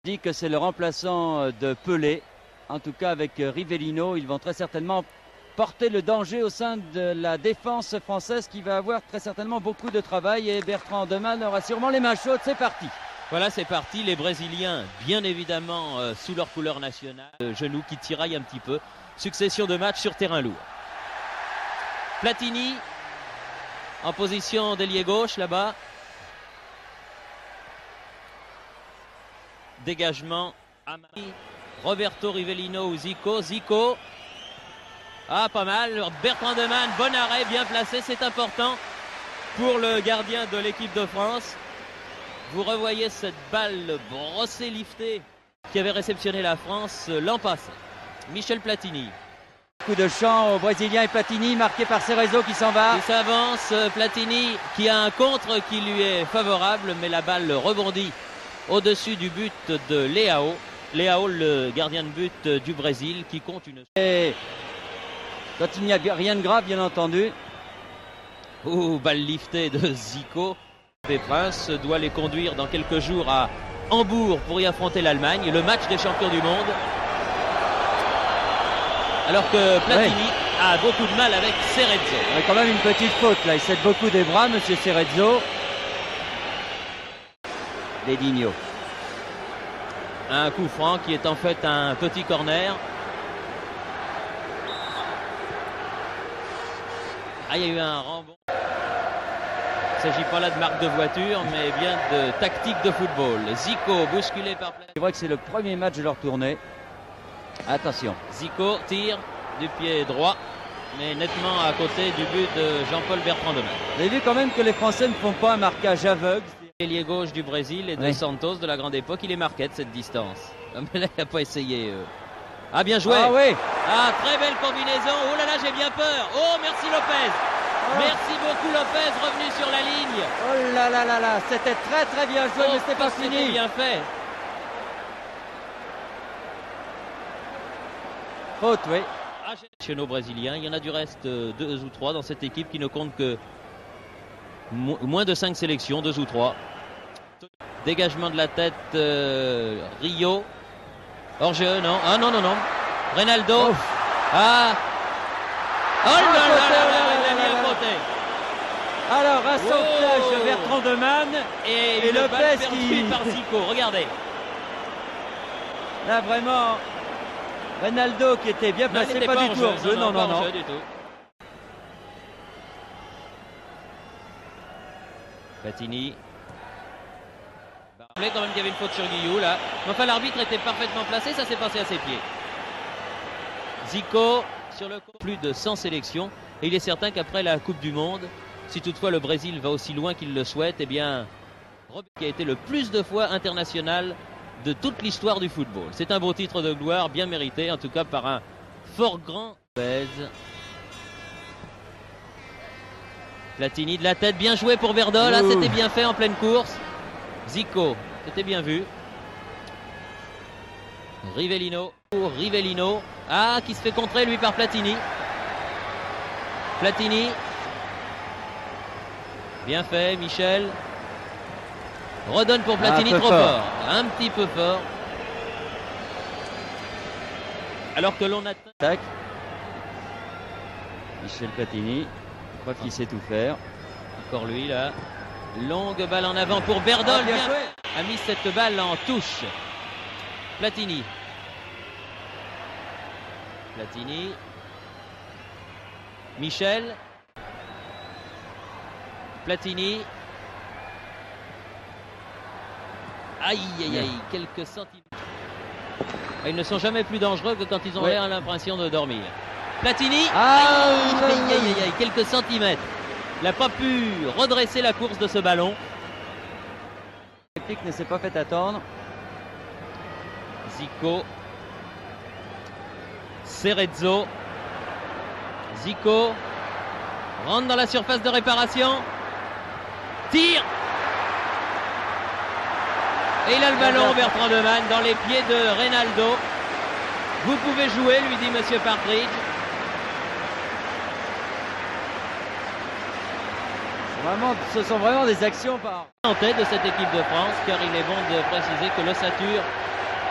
Dit que c'est le remplaçant de Pelé. En tout cas, avec Rivellino, ils vont très certainement porter le danger au sein de la défense française qui va avoir très certainement beaucoup de travail. Et Bertrand Demanne aura sûrement les mains chaudes. C'est parti. Voilà, c'est parti. Les Brésiliens, bien évidemment, sous leur couleur nationale. Genou qui tiraille un petit peu. Succession de matchs sur terrain lourd. Platini en position d'ailier gauche là-bas. Dégagement. Roberto Rivellino ou Zico. Zico. Ah, pas mal. Bertrand Demanne, bon arrêt, bien placé. C'est important pour le gardien de l'équipe de France. Vous revoyez cette balle brossée, liftée qui avait réceptionné la France l'an passé. Michel Platini. Coup de champ au Brésilien et Platini marqué par Cerezo qui s'en va. Il s'avance. Platini qui a un contre qui lui est favorable, mais la balle rebondit au-dessus du but de Leao. Leao, le gardien de but du Brésil, qui compte une... Et quand il n'y a rien de grave, bien entendu. Oh, balle liftée de Zico. Les Princes doit les conduire dans quelques jours à Hambourg pour y affronter l'Allemagne, le match des champions du monde. Alors que Platini a beaucoup de mal avec Cerezo. Il y a quand même une petite faute là, il cède beaucoup des bras, monsieur Cerezo. Dedinho. Un coup franc qui est en fait un petit corner. Ah, il y a eu un rebond. Il ne s'agit pas là de marque de voiture, mais bien de tactique de football. Zico bousculé par Platini. C'est vrai que c'est le premier match de leur tournée. Attention. Zico tire du pied droit, mais nettement à côté du but de Jean-Paul Bertrand Demanne. Vous avez vu quand même que les Français ne font pas un marquage aveugle. L'ailier gauche du Brésil et de Santos de la grande époque, il est marqué de cette distance. Mais là, il n'a pas essayé. Ah, bien joué. Ah oui. Ah, très belle combinaison. Oh là là, j'ai bien peur. Oh, merci Lopez. Oh. Merci beaucoup Lopez, revenu sur la ligne. Oh là là là là, c'était très très bien joué, mais c'était pas fini. C'était bien fait. Faute, oui. Nationaux brésiliens, il y en a du reste 2 ou 3 dans cette équipe qui ne compte que moins de 5 sélections, 2 ou 3. Dégagement de la tête, Rio. Hors-jeu, non. Ah non, non, non. Reynaldo. Oh. Ah. Oh là là là là, il a mis à côté. Alors, un sauvetage Bertrand Demanne et Lopez qui... par Zico, regardez. Là, vraiment, Reynaldo qui était bien placé, pas du tout hors-jeu. Non, non, non. Du tout. Platini. Quand même qu'il y avait une faute sur Guillou là. Mais enfin l'arbitre était parfaitement placé, ça s'est passé à ses pieds. Zico sur le coup. Plus de 100 sélections. Et il est certain qu'après la Coupe du Monde, si toutefois le Brésil va aussi loin qu'il le souhaite, eh bien, Robert qui a été le plus de fois international de toute l'histoire du football. C'est un beau titre de gloire, bien mérité, en tout cas par un fort grand. Platini de la tête, bien joué pour Verdol. Là, c'était bien fait en pleine course. Zico, c'était bien vu. Rivellino. Rivellino. Ah, qui se fait contrer lui par Platini. Platini. Bien fait, Michel. Redonne pour Platini, trop fort. Un petit peu fort. Alors que l'on atteint. Tac. Michel Platini. Je crois qu'il sait tout faire. Encore lui là. Longue balle en avant pour Verdol. Ah, bien joué. A mis cette balle en touche. Platini. Platini. Michel. Platini. Aïe aïe aïe, quelques centimètres. Ils ne sont jamais plus dangereux que quand ils ont l'impression de dormir. Platini. Aïe aïe aïe aïe, quelques centimètres. Il n'a pas pu redresser la course de ce ballon. La technique ne s'est pas fait attendre. Zico. Cerezo. Zico. Rentre dans la surface de réparation. Tire. Et il a le ballon, Bertrand Demanne, dans les pieds de Reynaldo. Vous pouvez jouer, lui dit Monsieur Partridge. Vraiment, ce sont vraiment des actions par... En tête de cette équipe de France, car il est bon de préciser que l'ossature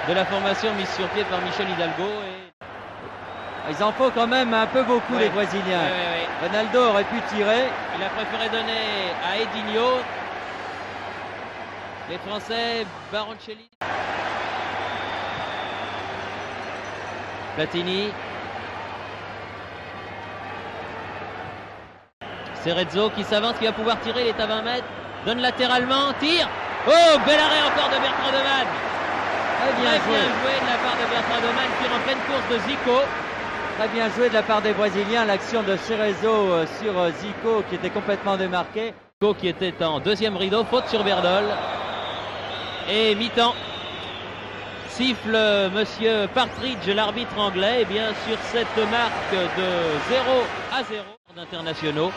de la formation mise sur pied par Michel Hidalgo. Ils en font quand même un peu beaucoup, les Brésiliens. Ronaldo aurait pu tirer. Il a préféré donner à Edinho. Les Français, Baroncelli. Platini. Cerezo qui s'avance, qui va pouvoir tirer, il est à 20 mètres. Donne latéralement, tire. Oh, bel arrêt encore de Bertrand de Man. Très bien joué de la part de Bertrand de Man, tire en pleine course de Zico. Très bien joué de la part des Brésiliens, l'action de Cerezo sur Zico qui était complètement démarqué. Zico qui était en deuxième rideau, faute sur Berdol. Et mi-temps. Siffle monsieur Partridge, l'arbitre anglais, et bien sur cette marque de 0-0 d'internationaux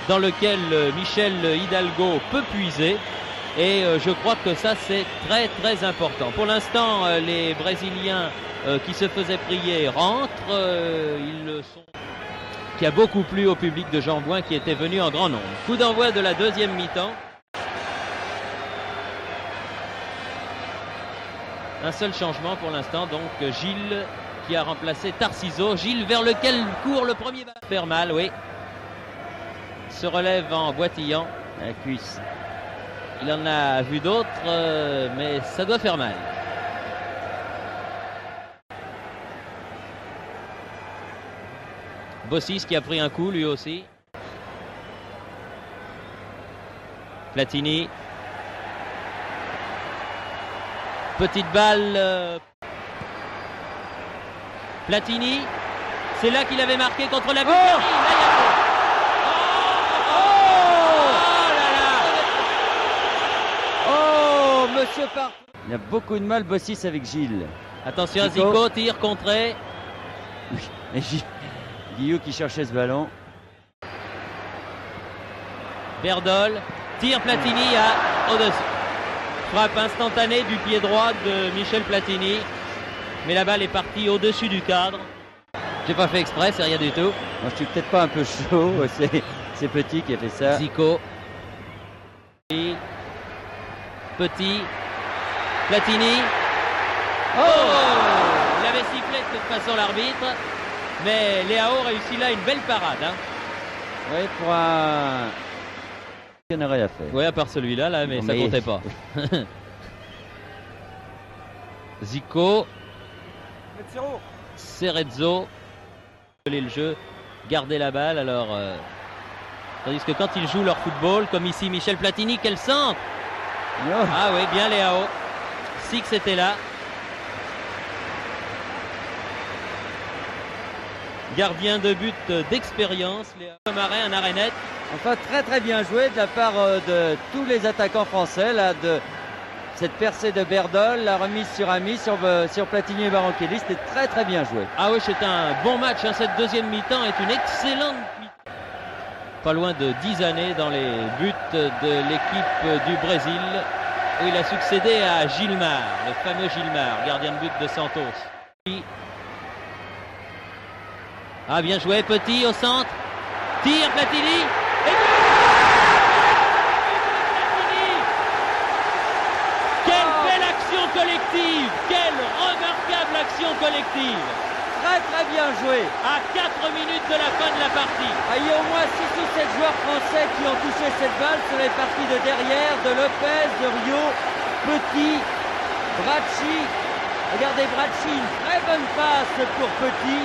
dans lequel Michel Hidalgo peut puiser. Et je crois que ça c'est très très important. Pour l'instant, les Brésiliens qui se faisaient prier rentrent. Ils le sont. Qui a beaucoup plu au public de Jean-Bouin qui était venu en grand nombre. Coup d'envoi de la deuxième mi-temps. Un seul changement pour l'instant, donc Gilles qui a remplacé Tarciso. Gilles vers lequel court le premier ballon. Faire mal, oui. Se relève en boitillant. La cuisse. Il en a vu d'autres, mais ça doit faire mal. Bossis qui a pris un coup lui aussi. Platini. Petite balle. Platini. C'est là qu'il avait marqué contre la Bulgarie. Monsieur Part. Il a beaucoup de mal, Bossis, avec Gilles. Attention à Zico, tire contré. Oui, et Guillaume qui cherchait ce ballon. Berdol, tire Platini au-dessus. Frappe instantanée du pied droit de Michel Platini. Mais la balle est partie au-dessus du cadre. J'ai pas fait exprès, c'est rien du tout. Moi, je suis peut-être pas un peu chaud, c'est Petit qui a fait ça. Zico. Petit. Platini. Oh, il avait sifflé de toute façon l'arbitre. Mais Léao réussit là une belle parade. Hein. Oui, pour un... Il n'y en a rien à faire. Oui, à part celui-là, là, mais ça comptait pas. Zico. Cerezo. Le jeu. Garder la balle. Alors, tandis que quand ils jouent leur football, comme ici Michel Platini, quel centre! Oh. Ah oui, bien Léao. Six était là. Gardien de but d'expérience. Marin, un arrêt net. Enfin, très très bien joué de la part de tous les attaquants français. Là, de cette percée de Berdol, la remise sur Ami, sur Platini et Baroncelli, c'était très très bien joué. Ah oui, c'est un bon match. Hein. Cette deuxième mi-temps est une excellente mi-temps. Pas loin de 10 années dans les buts de l'équipe du Brésil, où il a succédé à Gilmar, le fameux Gilmar, gardien de but de Santos. Ah, bien joué, Petit au centre. Tire Platini. Et... Platini. Quelle belle action collective. Quelle remarquable action collective. Très très bien joué. À 4 minutes de la fin de la partie. Il y a au moins 6 ou 7 joueurs français qui ont touché cette balle sur les parties de derrière, de Lopez, de Rio, Petit, Bracci. Regardez Bracci, une très bonne passe pour Petit.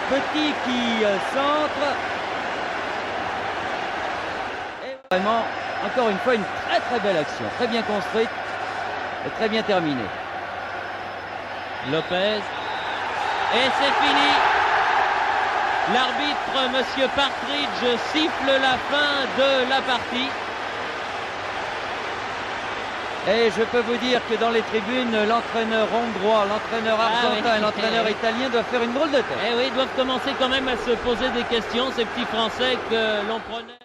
Petit qui centre. Et vraiment, encore une fois, une très très belle action. Très bien construite et très bien terminée. Lopez. Et c'est fini. L'arbitre, monsieur Partridge, siffle la fin de la partie. Et je peux vous dire que dans les tribunes, l'entraîneur hongrois, l'entraîneur argentin et l'entraîneur italien doivent faire une drôle de tête. Eh oui, ils doivent commencer quand même à se poser des questions, ces petits Français que l'on prenait.